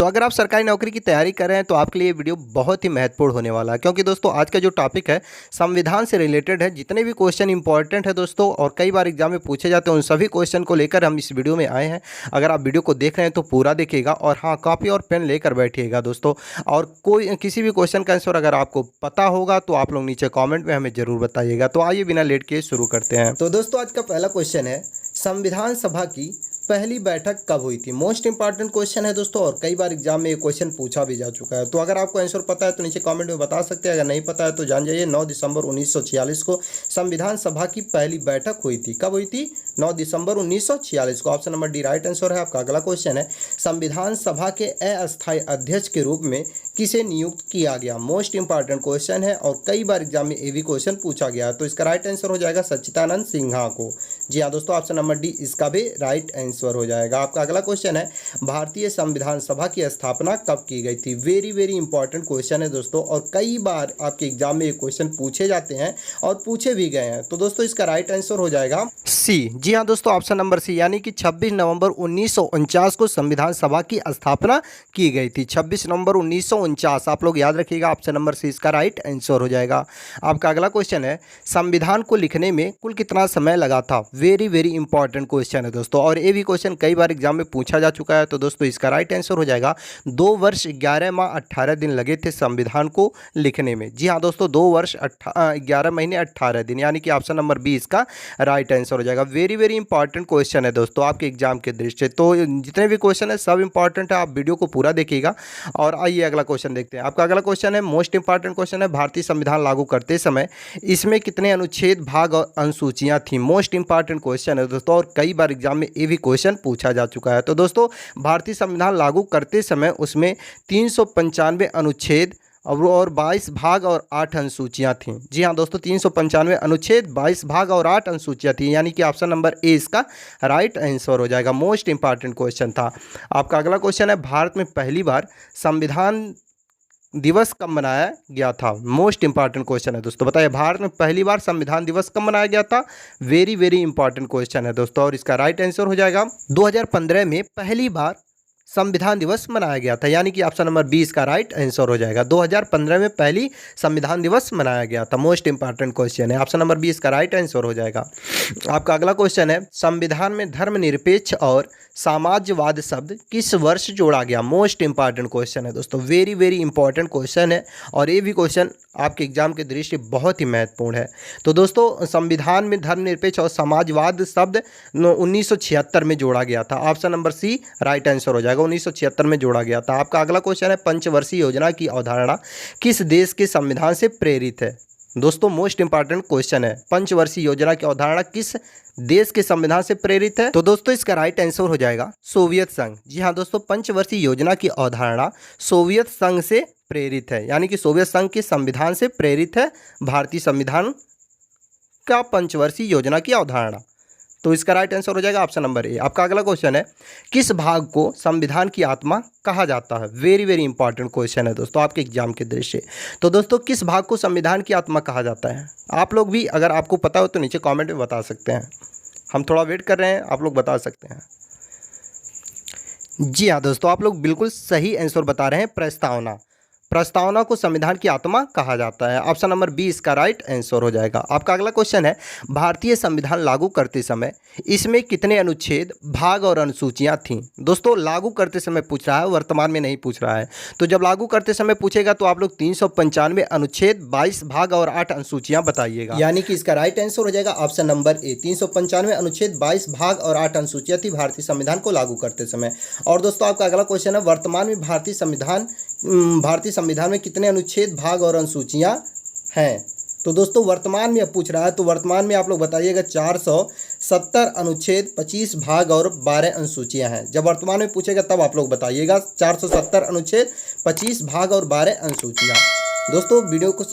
अगर आप सरकारी नौकरी की तैयारी कर रहे हैं तो आपके लिए वीडियो बहुत ही महत्वपूर्ण होने वाला है, क्योंकि दोस्तों आज का जो टॉपिक है संविधान से रिलेटेड है। जितने भी क्वेश्चन इंपॉर्टेंट है दोस्तों और कई बार एग्जाम में पूछे जाते हैं, उन सभी क्वेश्चन को लेकर हम इस वीडियो में आए हैं। अगर आप वीडियो को देख रहे हैं तो पूरा देखिएगा और हाँ, कॉपी और पेन लेकर बैठिएगा दोस्तों। और कोई किसी भी क्वेश्चन का आंसर अगर आपको पता होगा तो आप लोग नीचे कॉमेंट में हमें जरूर बताइएगा। तो आइए बिना लेट के शुरू करते हैं। तो दोस्तों आज का पहला क्वेश्चन है, संविधान सभा की पहली बैठक कब हुई थी। मोस्ट इंपॉर्टेंट क्वेश्चन है दोस्तों और कई बार एग्जाम में ये क्वेश्चन पूछा भी जा चुका है। तो अगर आपको आंसर पता है तो नीचे कमेंट में बता सकते हैं, अगर नहीं पता है तो जान जाइए। 9 दिसंबर 1946 को संविधान सभा की पहली बैठक हुई थी। कब हुई थी? 9 दिसंबर 1946 को। Option number D right answer है आपका। अगला क्वेश्चन है, संविधान सभा के अस्थायी अध्यक्ष के रूप में किसे नियुक्त किया गया। मोस्ट इंपॉर्टेंट क्वेश्चन है और कई बार एग्जाम में ये भी क्वेश्चन पूछा गया। तो इसका राइट आंसर हो जाएगा सच्चिदानंद सिन्हा को। जी हाँ दोस्तों, ऑप्शन नंबर डी इसका भी राइट आंसर हो जाएगा आपका। अगला क्वेश्चन है, भारतीय संविधान सभा की स्थापना कब की गई थी। वेरी वेरी इंपॉर्टेंट क्वेश्चन है दोस्तों और कई बार आपके एग्जाम में ये क्वेश्चन पूछे जाते हैं और पूछे भी गए हैं। तो दोस्तों इसका राइट आंसर हो जाएगा सी। जी हाँ दोस्तों, ऑप्शन नंबर सी, यानी कि 26 नवंबर 1949 को संविधान सभा की स्थापना की गई थी। 26 नवंबर 1949, आप लोग याद रखिएगा। ऑप्शन नंबर सी इसका राइट आंसर हो जाएगा आपका। अगला क्वेश्चन है, संविधान को लिखने में कुल कितना समय लगा था। वेरी वेरी इंपॉर्टेंट क्वेश्चन है दोस्तों और ये भी क्वेश्चन कई बार एग्जाम में पूछा जा चुका है। तो दोस्तों इसका राइट आंसर हो जाएगा 2 वर्ष 11 माह 18 दिन लगे थे संविधान को लिखने में। जी हाँ दोस्तों, 2 वर्ष 11 महीने 18 दिन, यानी कि ऑप्शन नंबर बी इसका राइट आंसर हो जाएगा। वेरी वेरी इंपॉर्टेंट क्वेश्चन है दोस्तों आपके एग्जाम के दृष्टि से। तो जितने भी क्वेश्चन है सब इंपॉर्टेंट है, आप वीडियो को पूरा देखिएगा। और आइए अगला क्वेश्चन देखते हैं। आपका अगला क्वेश्चन है, मोस्ट इंपॉर्टेंट क्वेश्चन है, भारतीय संविधान लागू करते समय इसमें कितने अनुच्छेद, भाग और अनुसूचियां थी। मोस्ट इंपॉर्टेंट क्वेश्चन है दोस्तों और कई बार एग्जाम में ये भी क्वेश्चन पूछा जा चुका है। तो दोस्तों भारतीय संविधान लागू करते समय उसमें 395 अनुच्छेद और 22 भाग और 8 अनुसूचियां थीं। जी हाँ दोस्तों, 395 अनुच्छेद, 22 भाग और 8 अनुसूचियां थीं, यानी कि ऑप्शन नंबर ए इसका राइट आंसर हो जाएगा। मोस्ट इंपॉर्टेंट क्वेश्चन था आपका। अगला क्वेश्चन है, भारत में पहली बार संविधान दिवस कब मनाया गया था। मोस्ट इंपॉर्टेंट क्वेश्चन है दोस्तों, बताइए भारत में पहली बार संविधान दिवस कब मनाया गया था। वेरी वेरी इंपॉर्टेंट क्वेश्चन है दोस्तों और इसका राइट आंसर हो जाएगा 2015 में पहली बार संविधान दिवस मनाया गया था, यानी कि ऑप्शन नंबर 20 का राइट आंसर हो जाएगा। 2015 में पहली संविधान दिवस मनाया गया था। मोस्ट इंपॉर्टेंट क्वेश्चन है, ऑप्शन नंबर 20 का राइट आंसर हो जाएगा आपका। अगला क्वेश्चन है, संविधान में धर्मनिरपेक्ष और साम्यवाद शब्द किस वर्ष जोड़ा गया। मोस्ट इंपॉर्टेंट क्वेश्चन है दोस्तों, वेरी वेरी इंपॉर्टेंट क्वेश्चन है और ये भी क्वेश्चन आपके एग्जाम के दृष्टि बहुत ही महत्वपूर्ण है। तो दोस्तों संविधान में धर्मनिरपेक्ष और समाजवाद शब्द 1976 में जोड़ा गया था। Option number C right answer हो जाएगा, 1976 में जोड़ा गया था आपका। अगला क्वेश्चन है, पंचवर्षीय योजना की अवधारणा किस देश के संविधान से प्रेरित है। दोस्तों मोस्ट इंपॉर्टेंट क्वेश्चन है, पंचवर्षीय योजना की अवधारणा किस देश के संविधान से प्रेरित है। तो दोस्तों इसका राइट आंसर हो जाएगा सोवियत संघ। जी हाँ दोस्तों, पंचवर्षीय योजना की अवधारणा सोवियत संघ से प्रेरित है, यानी कि सोवियत संघ के संविधान से प्रेरित है भारतीय संविधान का पंचवर्षीय योजना की अवधारणा। तो इसका राइट आंसर हो जाएगा ऑप्शन नंबर ए आपका। अगला क्वेश्चन है, किस भाग को संविधान की आत्मा कहा जाता है। वेरी वेरी इंपॉर्टेंट क्वेश्चन है दोस्तों आपके एग्जाम के दृष्टि से। तो दोस्तों किस भाग को संविधान की आत्मा कहा जाता है। आप लोग भी अगर आपको पता हो तो नीचे कमेंट में बता सकते हैं। हम थोड़ा वेट कर रहे हैं, आप लोग बता सकते हैं। जी हाँ दोस्तों, आप लोग बिल्कुल सही आंसर बता रहे हैं, प्रस्तावना। प्रस्तावना को संविधान की आत्मा कहा जाता है। ऑप्शन नंबर बी इसका राइट आंसर हो जाएगा आपका। अगला क्वेश्चन है, भारतीय संविधान लागू करते समय इसमें कितने अनुच्छेद, भाग और अनुसूचियां थीं। दोस्तों लागू करते समय पूछ रहा है, वर्तमान में नहीं पूछ रहा है। तो जब लागू करते समय पूछेगा तो आप लोग 395 अनुच्छेद, 22 भाग और 8 अनुसूचियां बताइएगा, यानी कि इसका राइट आंसर हो जाएगा ऑप्शन नंबर ए। 395 अनुच्छेद, 22 भाग और 8 अनुसूचियां थी भारतीय संविधान को लागू करते समय। और दोस्तों आपका अगला क्वेश्चन है, वर्तमान में भारतीय संविधान में कितने अनुच्छेद, भाग और अनुसूचियां हैं। तो दोस्तों वर्तमान में अब पूछ रहा है तो वर्तमान में आप लोग बताइएगा 470 अनुच्छेद, 25 भाग और 12 अनुसूचियां हैं। जब वर्तमान में पूछेगा तब आप लोग बताइएगा 470 अनुच्छेद, 25 भाग और 12 अनुसूचियां। दोस्तों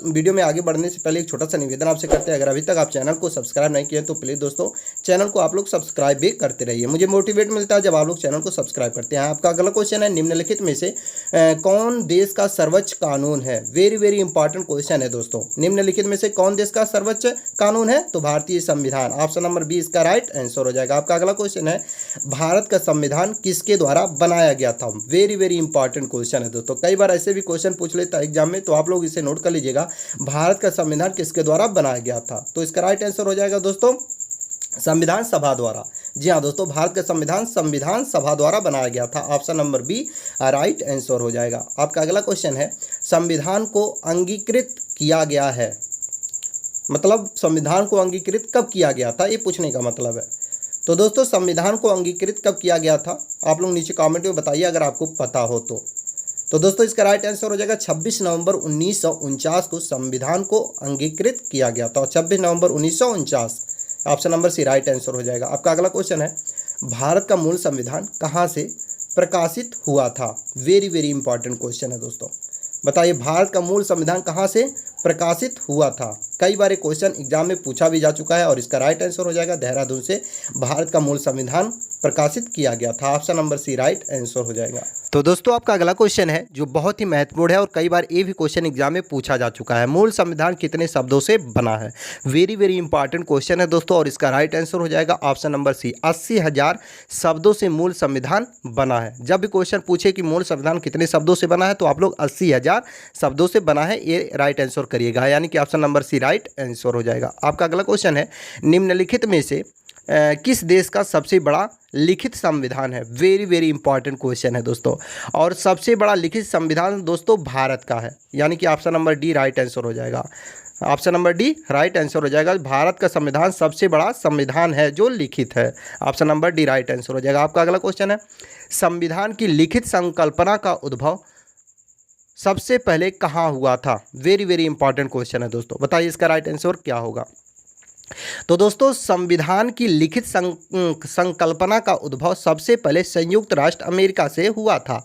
वीडियो में आगे बढ़ने से पहले एक छोटा सा निवेदन आपसे करते हैं, अगर अभी तक आप चैनल को सब्सक्राइब नहीं किए तो प्लीज़ दोस्तों चैनल को आप लोग सब्सक्राइब भी करते रहिए। मुझे मोटिवेट मिलता है जब आप लोग चैनल को सब्सक्राइब करते हैं। आपका अगला क्वेश्चन है, निम्नलिखित में से कौन देश का सर्वोच्च कानून है? वेरी वेरी इंपॉर्टेंट क्वेश्चन है दोस्तों। निम्नलिखित में से कौन देश का सर्वोच्च कानून है? तो भारतीय संविधान। ऑप्शन नंबर बी इसका राइट आंसर हो जाएगा। आपका अगला क्वेश्चन है, भारत का संविधान किसके द्वारा बनाया गया था? वेरी वेरी इंपॉर्टेंट क्वेश्चन है दोस्तों। कई बार ऐसे भी क्वेश्चन पूछ लेता है एग्जाम में, तो आप लोग इसे नोट कर लीजिएगा। भारत का संविधान किसके द्वारा बनाया गया था? तो इसका राइट आंसर हो जाएगा दोस्तों संविधान सभा द्वारा। जी हाँ दोस्तों, भारत का संविधान सभा द्वारा बनाया गया था। Option number B right answer हो जाएगा। आपका अगला क्वेश्चन है, संविधान को अंगीकृत किया गया है, मतलब संविधान को अंगीकृत कब किया गया था, ये पूछने का मतलब है। तो दोस्तों संविधान को अंगीकृत कब किया गया था? आप लोग नीचे कमेंट में बताइए अगर आपको पता हो तो दोस्तों इसका राइट आंसर हो जाएगा 26 नवंबर 1949 को संविधान को अंगीकृत किया गया था। 26 नवंबर 1949, option number C right answer हो जाएगा। आपका अगला क्वेश्चन है, भारत का मूल संविधान कहाँ से प्रकाशित हुआ था? वेरी वेरी इंपॉर्टेंट क्वेश्चन है दोस्तों। बताइए भारत का मूल संविधान कहाँ से प्रकाशित हुआ था? कई बार ये क्वेश्चन एग्जाम में पूछा भी जा चुका है और इसका राइट आंसर हो जाएगा देहरादून से भारत का मूल संविधान प्रकाशित किया गया था। Option number C right answer हो जाएगा। तो दोस्तों आपका अगला क्वेश्चन है जो बहुत ही महत्वपूर्ण है और कई बार ये भी क्वेश्चन एग्जाम में पूछा जा चुका है, मूल संविधान कितने शब्दों से बना है? वेरी वेरी इंपॉर्टेंट क्वेश्चन है दोस्तों और इसका राइट आंसर हो जाएगा ऑप्शन नंबर सी 80,000 शब्दों से मूल संविधान बना है। जब भी क्वेश्चन पूछे कि मूल संविधान कितने शब्दों से बना है तो आप लोग 80,000 शब्दों से बना है ये राइट आंसर करिएगा, यानी कि option number C right answer हो जाएगा। आपका अगला क्वेश्चन है, निम्नलिखित में से किस देश का सबसे बड़ा लिखित संविधान है? वेरी वेरी इंपॉर्टेंट क्वेश्चन है दोस्तों और सबसे बड़ा लिखित संविधान दोस्तों भारत का है, यानी कि option number D right answer हो जाएगा। Option number D right answer हो जाएगा। भारत का संविधान सबसे बड़ा संविधान है जो लिखित है। Option number D right answer हो जाएगा। आपका अगला क्वेश्चन है, संविधान की लिखित संकल्पना का उद्भव सबसे पहले कहाँ हुआ था? वेरी वेरी इंपॉर्टेंट क्वेश्चन है दोस्तों, बताइए इसका राइट आंसर क्या होगा? तो दोस्तों संविधान की लिखित संकल्पना का उद्भव सबसे पहले संयुक्त राष्ट्र अमेरिका से हुआ था,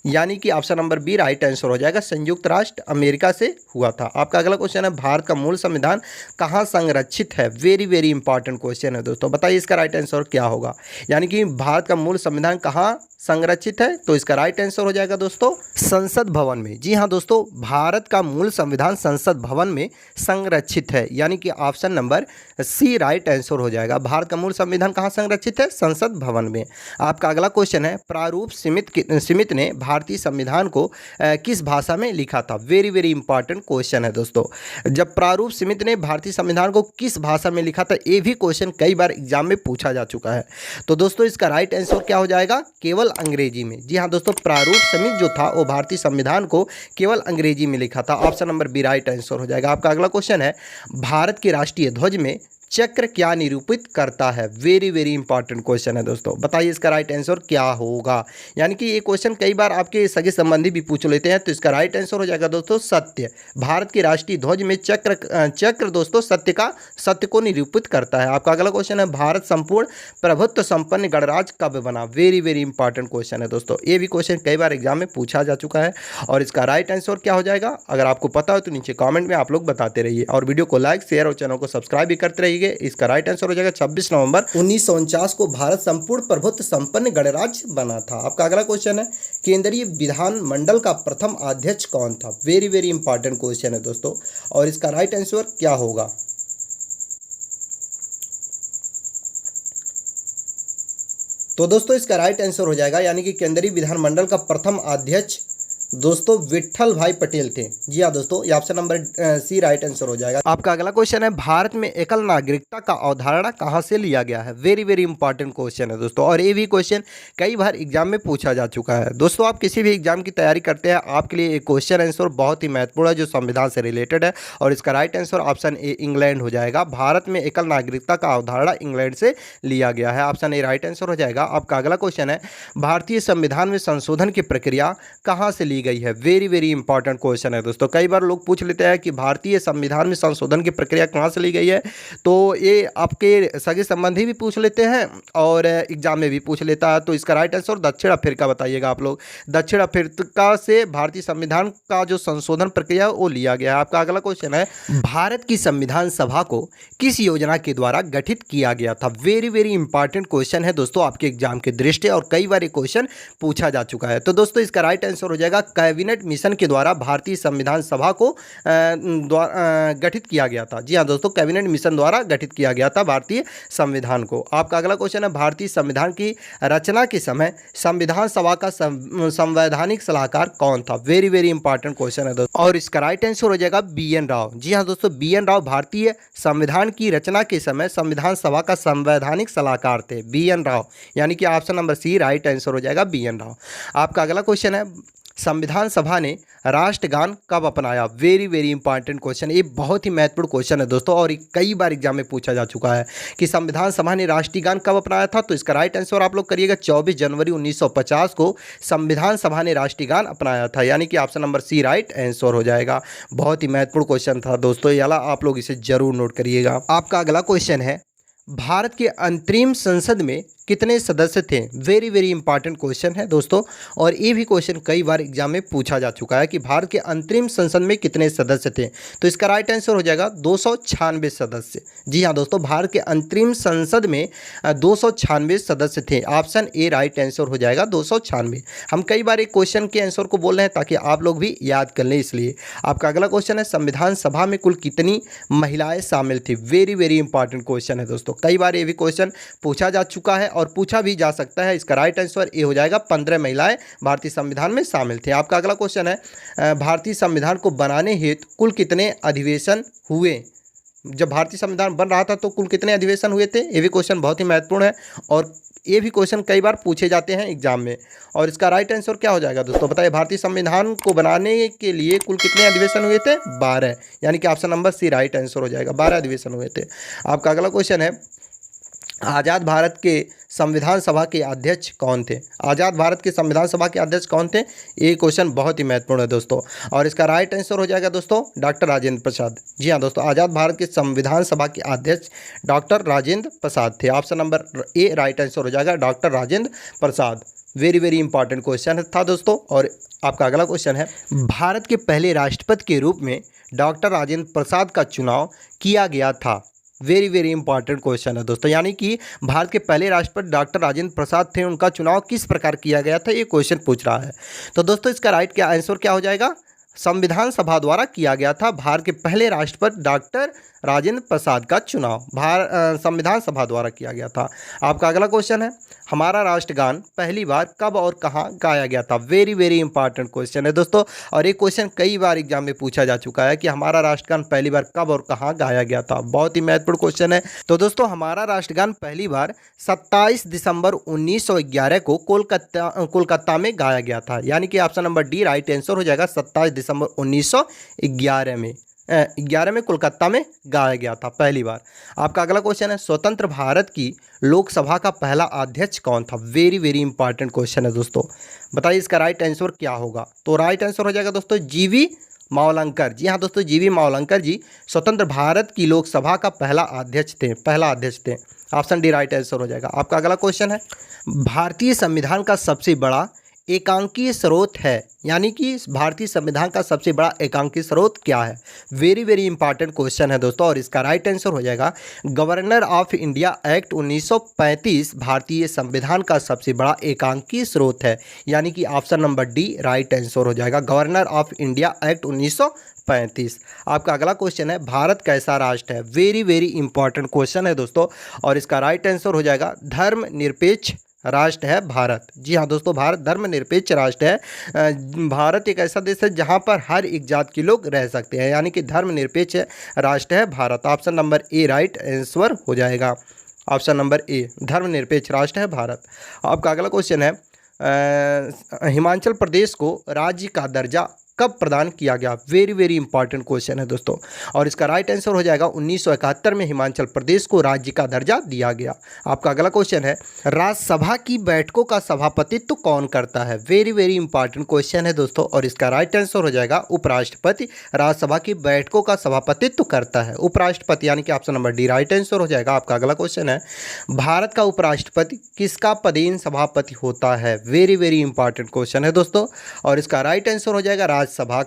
यानी कि option number B right answer हो जाएगा, संयुक्त राष्ट्र अमेरिका से हुआ था। आपका अगला क्वेश्चन है, भारत का मूल संविधान कहाँ संरक्षित है? वेरी वेरी इंपॉर्टेंट क्वेश्चन है दोस्तों, बताइए इसका राइट आंसर क्या होगा? यानी कि भारत का मूल संविधान कहाँ संरक्षित है? तो इसका राइट आंसर हो जाएगा दोस्तों संसद भवन में। जी हाँ दोस्तों, भारत का मूल संविधान संसद भवन में संरक्षित है, यानी कि option number C right answer हो जाएगा। भारत का मूल संविधान कहाँ संरक्षित है? संसद भवन में। आपका अगला क्वेश्चन है, प्रारूप समिति ने भारतीय संविधान को किस भाषा में लिखा था? वेरी वेरी इंपॉर्टेंट क्वेश्चन है दोस्तों। जब प्रारूप समिति ने भारतीय संविधान को किस भाषा में लिखा था, ये भी क्वेश्चन कई बार एग्जाम में पूछा जा चुका है। तो दोस्तों इसका राइट आंसर क्या हो जाएगा? केवल अंग्रेजी में। जी हाँ दोस्तों, प्रारूप समिति जो था वो भारतीय संविधान को केवल अंग्रेजी में लिखा था। Option number B right answer हो जाएगा। आपका अगला क्वेश्चन है, भारत के राष्ट्रीय ध्वज में चक्र क्या निरूपित करता है? वेरी वेरी इंपॉर्टेंट क्वेश्चन है दोस्तों, बताइए इसका राइट आंसर क्या होगा? यानी कि ये क्वेश्चन कई बार आपके सगे संबंधी भी पूछ लेते हैं, तो इसका राइट आंसर हो जाएगा दोस्तों सत्य। भारत के राष्ट्रीय ध्वज में चक्र दोस्तों सत्य को निरूपित करता है। आपका अगला क्वेश्चन है, भारत संपूर्ण प्रभुत्व संपन्न गणराज्य कब बना? वेरी वेरी इंपॉर्टेंट क्वेश्चन है दोस्तों, ये भी क्वेश्चन कई बार एग्जाम में पूछा जा चुका है और इसका राइट आंसर क्या हो जाएगा? अगर आपको पता हो तो नीचे कॉमेंट में आप लोग बताते रहिए और वीडियो को लाइक शेयर और चैनल को सब्सक्राइब भी करते रहिए। इसका राइट आंसर हो जाएगा 26 नवंबर 1949 को भारत संपूर्ण प्रभुत्व संपन्न गणराज्य बना था। आपका अगला क्वेश्चन है, केंद्रीय विधान मंडल का प्रथम अध्यक्ष कौन था? वेरी वेरी इंपॉर्टेंट क्वेश्चन है दोस्तों और इसका राइट आंसर क्या होगा? तो दोस्तों इसका राइट आंसर हो जाएगा, यानी कि केंद्रीय विधानमंडल का प्रथम अध्यक्ष दोस्तों विट्ठल भाई पटेल थे। जी हाँ दोस्तों, ये option number C right answer हो जाएगा। आपका अगला क्वेश्चन है, भारत में एकल नागरिकता का अवधारणा कहाँ से लिया गया है? वेरी वेरी इंपॉर्टेंट क्वेश्चन है दोस्तों और ये भी क्वेश्चन कई बार एग्जाम में पूछा जा चुका है। दोस्तों आप किसी भी एग्जाम की तैयारी करते हैं, आपके लिए एक क्वेश्चन आंसर बहुत ही महत्वपूर्ण है जो संविधान से रिलेटेड है और इसका right answer option A England हो जाएगा। भारत में एकल नागरिकता का अवधारणा इंग्लैंड से लिया गया है, ऑप्शन ए राइट आंसर हो जाएगा। आपका अगला क्वेश्चन है, भारतीय संविधान में संशोधन की प्रक्रिया कहाँ से ली ली गई है? वेरी वेरी इंपॉर्टेंट क्वेश्चन है दोस्तों। कई बार लोग पूछ लेते हैं कि भारतीय संविधान में संशोधन की प्रक्रिया कहाँ से ली गई है, तो ये आपके सगे संबंधी भी पूछ लेते हैं और एग्जाम में भी पूछ लेता है। तो इसका राइट आंसर दक्षिण अफ्रीका बताइएगा आप लोग। दक्षिण अफ्रीका से भारतीय संविधान का जो संशोधन प्रक्रिया वो लिया गया है। आपका अगला क्वेश्चन है, भारत की संविधान सभा को किस योजना के द्वारा गठित किया गया था? वेरी वेरी इंपॉर्टेंट क्वेश्चन है दोस्तों आपके एग्जाम के दृष्टि, और कई बार ये क्वेश्चन पूछा जा चुका है। तो दोस्तों इसका राइट आंसर हो जाएगा कैबिनेट मिशन के द्वारा भारतीय संविधान सभा को गठित किया गया था। जी हाँ दोस्तों, कैबिनेट मिशन द्वारा गठित किया गया था भारतीय संविधान को। आपका अगला क्वेश्चन है, भारतीय संविधान की रचना के समय संविधान सभा का संवैधानिक सलाहकार कौन था? वेरी वेरी इंपॉर्टेंट क्वेश्चन है दोस्तों, और इसका राइट आंसर हो जाएगा बी.एन. राव। जी हाँ दोस्तों, बी.एन. राव भारतीय संविधान की रचना के समय संविधान सभा का संवैधानिक सलाहकार थे, बी.एन. राव। यानी कि option number C right answer हो जाएगा बी.एन. राव। आपका अगला क्वेश्चन है, संविधान सभा ने राष्ट्रगान कब अपनाया? वेरी वेरी इंपॉर्टेंट क्वेश्चन, ये बहुत ही महत्वपूर्ण क्वेश्चन है दोस्तों, और कई बार एग्जाम में पूछा जा चुका है कि संविधान सभा ने राष्ट्रीय गान कब अपनाया था। तो इसका राइट आंसर आप लोग करिएगा 24 जनवरी 1950 को संविधान सभा ने राष्ट्रीय गान अपनाया था, यानी कि option number C right answer हो जाएगा। बहुत ही महत्वपूर्ण क्वेश्चन था दोस्तों, ये आप लोग इसे जरूर नोट करिएगा। आपका अगला क्वेश्चन है, भारत के अंतरिम संसद में कितने सदस्य थे? वेरी वेरी इंपॉर्टेंट क्वेश्चन है दोस्तों, और ये भी क्वेश्चन कई बार एग्जाम में पूछा जा चुका है कि भारत के अंतरिम संसद में कितने सदस्य थे। तो इसका राइट आंसर हो जाएगा 296 सदस्य। जी हाँ दोस्तों, भारत के अंतरिम संसद में 296 सदस्य थे। ऑप्शन ए राइट आंसर हो जाएगा 296। हम कई बार एक क्वेश्चन के आंसर को बोल रहे हैं ताकि आप लोग भी याद कर लें, इसलिए। आपका अगला क्वेश्चन है, संविधान सभा में कुल कितनी महिलाएं शामिल थी? वेरी वेरी इंपॉर्टेंट क्वेश्चन है दोस्तों, कई बार ये भी क्वेश्चन पूछा जा चुका है और पूछा भी जा सकता है। इसका राइट आंसर ए हो जाएगा 15 महिलाएं भारतीय संविधान में शामिल थे। आपका अगला क्वेश्चन है, भारतीय संविधान को बनाने हेतु कुल कितने अधिवेशन हुए? जब भारतीय संविधान बन रहा था तो कुल कितने अधिवेशन हुए थे? ये भी क्वेश्चन बहुत ही महत्वपूर्ण है, और ये भी क्वेश्चन कई बार पूछे जाते हैं एग्जाम में। और इसका राइट आंसर क्या हो जाएगा दोस्तों, बताइए। भारतीय संविधान को बनाने के लिए कुल कितने अधिवेशन हुए थे? 12, यानी कि option number C right answer हो जाएगा, 12 अधिवेशन हुए थे। आपका अगला क्वेश्चन है, आज़ाद भारत के संविधान सभा के अध्यक्ष कौन थे? आज़ाद भारत के संविधान सभा के अध्यक्ष कौन थे? ये क्वेश्चन बहुत ही महत्वपूर्ण है दोस्तों, और इसका राइट आंसर हो जाएगा दोस्तों डॉक्टर राजेंद्र प्रसाद। जी हाँ दोस्तों, आज़ाद भारत के संविधान सभा के अध्यक्ष डॉक्टर राजेंद्र प्रसाद थे। Option number A right answer हो जाएगा doctor Rajendra Prasad. Very very important question था दोस्तों। और आपका अगला क्वेश्चन है, भारत के पहले राष्ट्रपति के रूप में डॉक्टर राजेंद्र प्रसाद का चुनाव किया गया था। वेरी वेरी इंपॉर्टेंट क्वेश्चन है दोस्तों, यानी कि भारत के पहले राष्ट्रपति डॉक्टर राजेंद्र प्रसाद थे, उनका चुनाव किस प्रकार किया गया था, ये क्वेश्चन पूछ रहा है। तो दोस्तों इसका राइट आंसर क्या हो जाएगा? संविधान सभा द्वारा किया गया था। भारत के पहले राष्ट्रपति डॉक्टर राजेंद्र प्रसाद का चुनाव संविधान सभा द्वारा किया गया था। आपका अगला क्वेश्चन है, हमारा राष्ट्रगान पहली बार कब और कहाँ गाया गया था? वेरी वेरी इंपॉर्टेंट क्वेश्चन है दोस्तों, और ये क्वेश्चन कई बार एग्जाम में पूछा जा चुका है कि हमारा राष्ट्रगान पहली बार कब और कहाँ गाया गया था। बहुत ही महत्वपूर्ण क्वेश्चन है। तो दोस्तों हमारा राष्ट्रगान पहली बार 27 दिसंबर 1911 को कोलकाता में गाया गया था, यानी कि option number D right answer हो जाएगा। 27 दिसंबर 1911 में कोलकाता में गाया गया था पहली बार। आपका अगला क्वेश्चन है, स्वतंत्र भारत की लोकसभा का पहला अध्यक्ष कौन था? वेरी वेरी इंपॉर्टेंट क्वेश्चन है दोस्तों, बताइए इसका राइट आंसर क्या होगा? तो राइट आंसर हो जाएगा दोस्तों जी.वी. मावलंकर। जी हाँ दोस्तों, जी.वी. मावलंकर जी स्वतंत्र भारत की लोकसभा का पहला अध्यक्ष थे। ऑप्शन डी राइट आंसर हो जाएगा। आपका अगला क्वेश्चन है, भारतीय संविधान का सबसे बड़ा एकांकीय स्रोत है, यानी कि भारतीय संविधान का सबसे बड़ा एकांकीय स्रोत क्या है? वेरी वेरी इंपॉर्टेंट क्वेश्चन है दोस्तों, और इसका राइट आंसर हो जाएगा गवर्नर ऑफ इंडिया एक्ट 1935 भारतीय संविधान का सबसे बड़ा एकांकीय स्रोत है, यानी कि option number D right answer हो जाएगा, गवर्नर ऑफ इंडिया एक्ट 1935। आपका अगला क्वेश्चन है, भारत कैसा राष्ट्र है? वेरी वेरी इंपॉर्टेंट क्वेश्चन है दोस्तों, और इसका राइट आंसर हो जाएगा धर्मनिरपेक्ष राष्ट्र है भारत। जी हाँ दोस्तों, भारत धर्मनिरपेक्ष राष्ट्र है। भारत एक ऐसा देश है जहाँ पर हर एक जात के लोग रह सकते हैं, यानी कि धर्मनिरपेक्ष राष्ट्र है Bharat. Option number A right answer हो जाएगा, ऑप्शन नंबर ए धर्मनिरपेक्ष राष्ट्र है भारत। आपका अगला क्वेश्चन है, हिमाचल प्रदेश को राज्य का दर्जा कब प्रदान किया गया? वेरी वेरी इंपॉर्टेंट क्वेश्चन है दोस्तों। और इसका राइट आंसर हो जाएगा 1971 में हिमाचल प्रदेश को राज्य का दर्जा दिया गया। आपका अगला क्वेश्चन है, राज्यसभा की बैठकों का सभापतित्व कौन करता है? वेरी वेरी इंपॉर्टेंट क्वेश्चन है दोस्तों। और इसका राइट आंसर हो जाएगा उपराष्ट्रपति राज्यसभा की बैठकों का सभापतित्व करता है उपराष्ट्रपति, यानी कि option number D right answer हो जाएगा। आपका अगला क्वेश्चन है, भारत का उपराष्ट्रपति किसका पदेन सभापति होता है? वेरी वेरी इंपॉर्टेंट क्वेश्चन है दोस्तों। और इसका राइट आंसर हो जाएगा राज्यसभा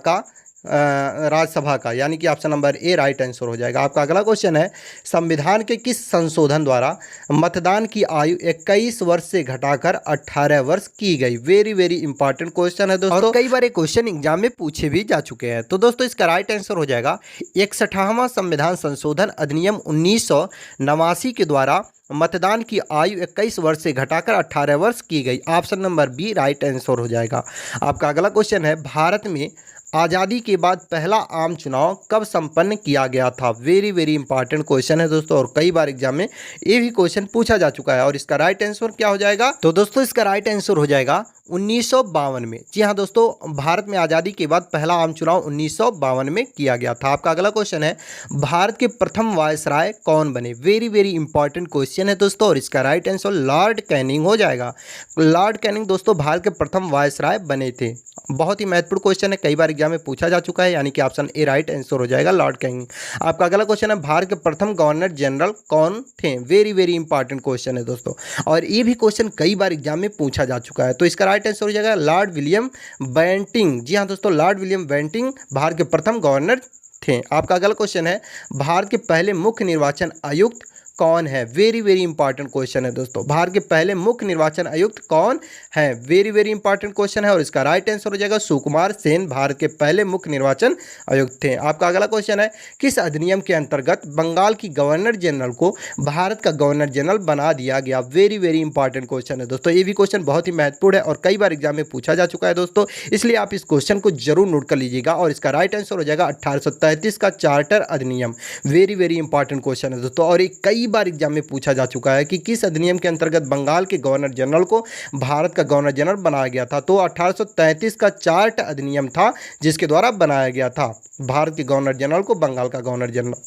का, यानी कि option number A right answer हो जाएगा। आपका अगला क्वेश्चन है, संविधान के किस संशोधन द्वारा मतदान की आयु 21 वर्ष से घटाकर 18 वर्ष की गई? वेरी वेरी इंपॉर्टेंट क्वेश्चन है दोस्तों, और कई बार क्वेश्चन एग्जाम में पूछे भी जा चुके हैं। तो दोस्तों इसका राइट आंसर हो जाएगा 61वां संविधान संशोधन अधिनियम 1989 के द्वारा मतदान की आयु 21 वर्ष से घटाकर 18 वर्ष की गई। Option number B right answer हो जाएगा। आपका अगला क्वेश्चन है, भारत में आज़ादी के बाद पहला आम चुनाव कब संपन्न किया गया था? वेरी वेरी इंपॉर्टेंट क्वेश्चन है दोस्तों, और कई बार एग्जाम में ये भी क्वेश्चन पूछा जा चुका है। और इसका राइट आंसर क्या हो जाएगा? तो दोस्तों इसका राइट आंसर हो जाएगा 1952 में। जी हाँ दोस्तों, भारत में आज़ादी के बाद पहला आम चुनाव 1952 में किया गया था। आपका अगला क्वेश्चन है, भारत के प्रथम वायसराय कौन बने? वेरी वेरी इंपॉर्टेंट क्वेश्चन है दोस्तों, और इसका राइट आंसर लॉर्ड कैनिंग हो जाएगा। लॉर्ड कैनिंग दोस्तों भारत के प्रथम वायसराय बने थे। बहुत ही महत्वपूर्ण क्वेश्चन है, कई बार एग्जाम में पूछा जा चुका है, यानी कि ऑप्शन ए राइट आंसर हो जाएगा लॉर्ड कैनिंग। आपका अगला क्वेश्चन है, भारत के प्रथम गवर्नर जनरल कौन थे? वेरी वेरी इंपॉर्टेंट क्वेश्चन है दोस्तों, और ये भी क्वेश्चन कई बार एग्जाम में पूछा जा चुका है। तो इसका राइट आंसर हो जाएगा लॉर्ड विलियम बेंटिंग। जी हाँ दोस्तों, लॉर्ड विलियम बेंटिंग भारत के प्रथम गवर्नर थे। आपका अगला क्वेश्चन है, भारत के पहले मुख्य निर्वाचन आयुक्त कौन है? वेरी वेरी इंपॉर्टेंट क्वेश्चन है दोस्तों, भारत के पहले मुख्य निर्वाचन आयुक्त कौन है? वेरी वेरी इंपॉर्टेंट क्वेश्चन है, और इसका राइट आंसर हो जाएगा सुकुमार सेन भारत के पहले मुख्य निर्वाचन आयुक्त थे। आपका अगला क्वेश्चन है, किस अधिनियम के अंतर्गत बंगाल की गवर्नर जनरल को भारत का गवर्नर जनरल बना दिया गया? वेरी वेरी इंपॉर्टेंट क्वेश्चन है दोस्तों, ये भी क्वेश्चन बहुत ही महत्वपूर्ण है और कई बार एग्जाम में पूछा जा चुका है दोस्तों, इसलिए आप इस क्वेश्चन को जरूर नोट कर लीजिएगा। और इसका राइट आंसर हो जाएगा 1833 का चार्टर अधिनियम। वेरी वेरी इंपॉर्टेंट क्वेश्चन है दोस्तों, और एक कई बार एग्जाम में पूछा जा चुका है कि किस अधिनियम के अंतर्गत बंगाल के गवर्नर जनरल को भारत का गवर्नर जनरल बनाया गया था? तो 1833 का चार्ट अधिनियम था, जिसके द्वारा बनाया गया था भारत के गवर्नर जनरल को बंगाल का गवर्नर जनरल।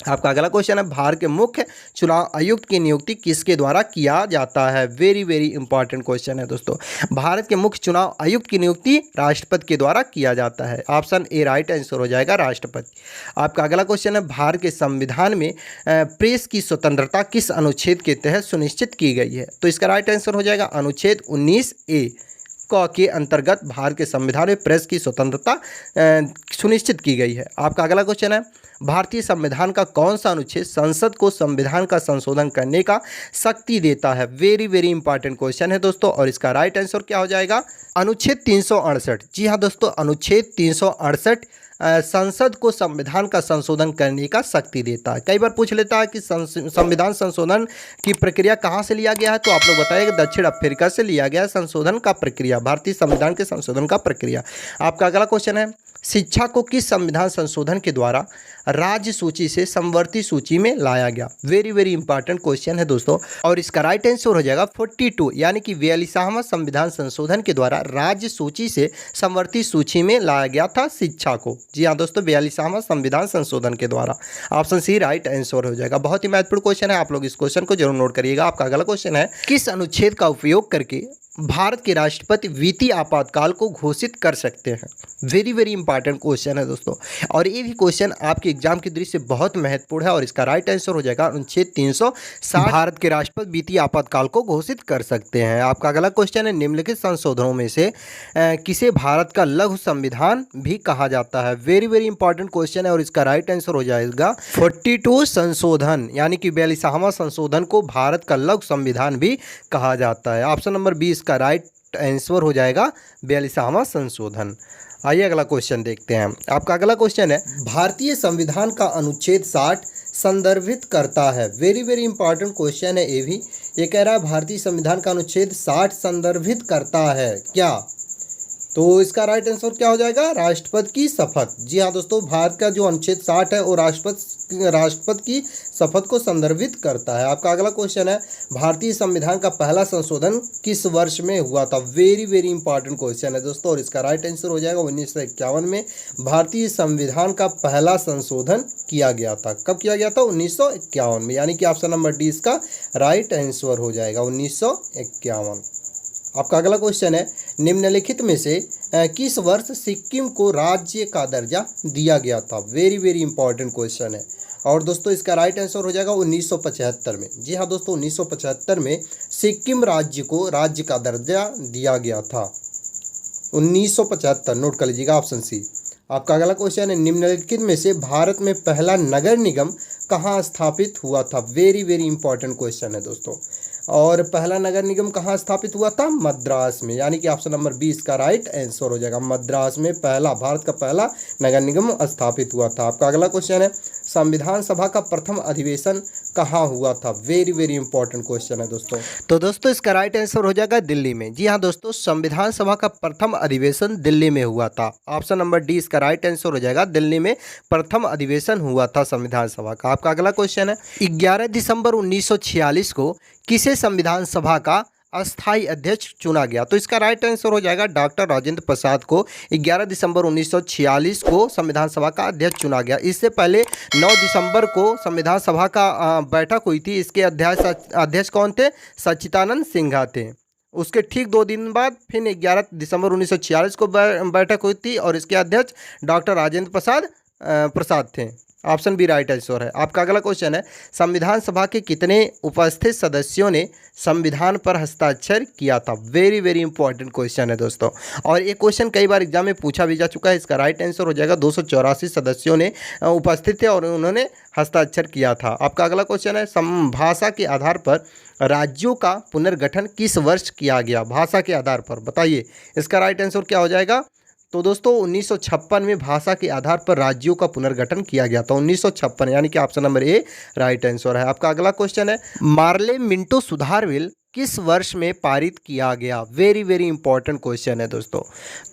आपका अगला क्वेश्चन है, भारत के मुख्य चुनाव आयुक्त की नियुक्ति किसके द्वारा किया जाता है? वेरी वेरी इंपॉर्टेंट क्वेश्चन है दोस्तों, भारत के मुख्य चुनाव आयुक्त की नियुक्ति राष्ट्रपति के द्वारा किया जाता है। ऑप्शन ए राइट आंसर हो जाएगा राष्ट्रपति। आपका अगला क्वेश्चन है, भारत के संविधान में प्रेस की स्वतंत्रता किस अनुच्छेद के तहत सुनिश्चित की गई है? तो इसका राइट आंसर हो जाएगा अनुच्छेद 19A के अंतर्गत भारत के संविधान में प्रेस की स्वतंत्रता सुनिश्चित की गई है। आपका अगला क्वेश्चन है, भारतीय संविधान का कौन सा अनुच्छेद संसद को संविधान का संशोधन करने का शक्ति देता है? वेरी वेरी इंपॉर्टेंट क्वेश्चन है दोस्तों, और इसका राइट आंसर क्या हो जाएगा? अनुच्छेद 368। जी हाँ दोस्तों, अनुच्छेद 368 संसद को संविधान का संशोधन करने का शक्ति देता है। कई बार पूछ लेता है कि संविधान संशोधन की प्रक्रिया कहाँ से लिया गया है, तो आप लोग बताइए दक्षिण अफ्रीका से लिया गया संशोधन का प्रक्रिया, भारतीय संविधान के संशोधन का प्रक्रिया। आपका अगला क्वेश्चन है, शिक्षा को किस संविधान संशोधन के द्वारा राज्य सूची से समवर्ती सूची में लाया गया? वेरी वेरी इंपॉर्टेंट क्वेश्चन है दोस्तों, और इसका राइट आंसर हो जाएगा 42, यानी कि 42वां संविधान संशोधन के द्वारा राज्य सूची से समवर्ती सूची में लाया गया था शिक्षा को। जी हाँ दोस्तों, 42वां संविधान संशोधन के द्वारा। ऑप्शन सी राइट आंसर हो जाएगा। बहुत ही महत्वपूर्ण क्वेश्चन है, आप लोग इस क्वेश्चन को जरूर नोट करिएगा। आपका अगला क्वेश्चन है, किस अनुच्छेद का उपयोग करके भारत के राष्ट्रपति वित्तीय आपातकाल को घोषित कर सकते हैं? वेरी वेरी इंपॉर्टेंट क्वेश्चन है दोस्तों, और ये भी क्वेश्चन आपके एग्जाम की दृष्टि से बहुत महत्वपूर्ण है, और इसका राइट आंसर हो जाएगा अनुच्छेद 360। भारत के राष्ट्रपति वित्तीय आपातकाल को घोषित कर सकते हैं। आपका अगला क्वेश्चन है, निम्नलिखित संशोधनों में से किसे भारत का लघु संविधान भी कहा जाता है? वेरी वेरी इंपॉर्टेंट क्वेश्चन है, और इसका राइट आंसर हो जाएगा 42 संशोधन, यानी कि 42वां संशोधन को भारत का लघु संविधान भी कहा जाता है। ऑप्शन नंबर 20 का राइट आंसर हो जाएगा 42वां संशोधन। आइए अगला क्वेश्चन देखते हैं। आपका अगला क्वेश्चन है, भारतीय संविधान का अनुच्छेद 60 संदर्भित करता है? वेरी वेरी इंपॉर्टेंट क्वेश्चन है ये भी। ये कह रहा है भारतीय संविधान का अनुच्छेद 60 संदर्भित करता है क्या? तो इसका राइट आंसर क्या हो जाएगा, राष्ट्रपति की शपथ। जी हाँ दोस्तों, भारत का जो अनुच्छेद 60 है वो राष्ट्रपति की शपथ को संदर्भित करता है। आपका अगला क्वेश्चन है, भारतीय संविधान का पहला संशोधन किस वर्ष में हुआ था। वेरी वेरी इंपॉर्टेंट क्वेश्चन है दोस्तों, और इसका राइट आंसर हो जाएगा 1951 में भारतीय संविधान का पहला संशोधन किया गया था। कब किया गया था, 1951 में, यानी कि ऑप्शन नंबर डी इसका राइट आंसर हो जाएगा 1951। आपका अगला क्वेश्चन है, निम्नलिखित में से किस वर्ष सिक्किम को राज्य का दर्जा दिया गया था। वेरी वेरी इंपॉर्टेंट क्वेश्चन है, और दोस्तों इसका राइट आंसर हो जाएगा 1975 में। जी हाँ दोस्तों, 1975 में सिक्किम राज्य को राज्य का दर्जा दिया गया था। 1975, नोट कर लीजिएगा, ऑप्शन सी। आपका अगला क्वेश्चन है, निम्नलिखित में से भारत में पहला नगर निगम कहाँ स्थापित हुआ था। वेरी वेरी इंपॉर्टेंट क्वेश्चन है दोस्तों, और पहला नगर निगम कहाँ स्थापित हुआ था, मद्रास में, यानी कि ऑप्शन नंबर 20 का राइट आंसर हो जाएगा। मद्रास में भारत का पहला नगर निगम स्थापित हुआ था। आपका अगला क्वेश्चन है, संविधान सभा का प्रथम अधिवेशन कहाँ हुआ था। वेरी वेरी इंपॉर्टेंट क्वेश्चन है दोस्तों। तो दोस्तों इसका राइट आंसर हो जाएगा दिल्ली में। जी हाँ दोस्तों, संविधान सभा का प्रथम अधिवेशन दिल्ली में हुआ था। ऑप्शन नंबर डी इसका राइट आंसर हो जाएगा, दिल्ली में प्रथम अधिवेशन हुआ था संविधान सभा का। आपका अगला क्वेश्चन है, 11 दिसंबर 1946 को किसे संविधान सभा का अस्थायी अध्यक्ष चुना गया। तो इसका राइट आंसर हो जाएगा डॉक्टर राजेंद्र प्रसाद को 11 दिसंबर 1946 को संविधान सभा का अध्यक्ष चुना गया। इससे पहले 9 दिसंबर को संविधान सभा का बैठक हुई थी। इसके अध्यक्ष कौन थे, सच्चिदानंद सिन्हा थे। उसके ठीक 2 दिन बाद फिर 11 दिसंबर 1946 को बैठक हुई थी, और इसके अध्यक्ष डॉक्टर राजेंद्र प्रसाद थे। ऑप्शन बी राइट आंसर है। आपका अगला क्वेश्चन है, संविधान सभा के कितने उपस्थित सदस्यों ने संविधान पर हस्ताक्षर किया था। वेरी वेरी इंपॉर्टेंट क्वेश्चन है दोस्तों, और ये क्वेश्चन कई बार एग्जाम में पूछा भी जा चुका है। इसका राइट आंसर हो जाएगा 284 सदस्यों ने उपस्थित थे और उन्होंने हस्ताक्षर किया था। आपका अगला क्वेश्चन है, भाषा के आधार पर राज्यों का पुनर्गठन किस वर्ष किया गया। भाषा के आधार पर बताइए, इसका राइट आंसर क्या हो जाएगा। तो दोस्तों 1956 में भाषा के आधार पर राज्यों का पुनर्गठन किया गया था। 1956, यानी कि option number A right answer है। आपका अगला क्वेश्चन है, मार्ले मिंटो सुधार बिल किस वर्ष में पारित किया गया। वेरी वेरी इंपॉर्टेंट क्वेश्चन है दोस्तों।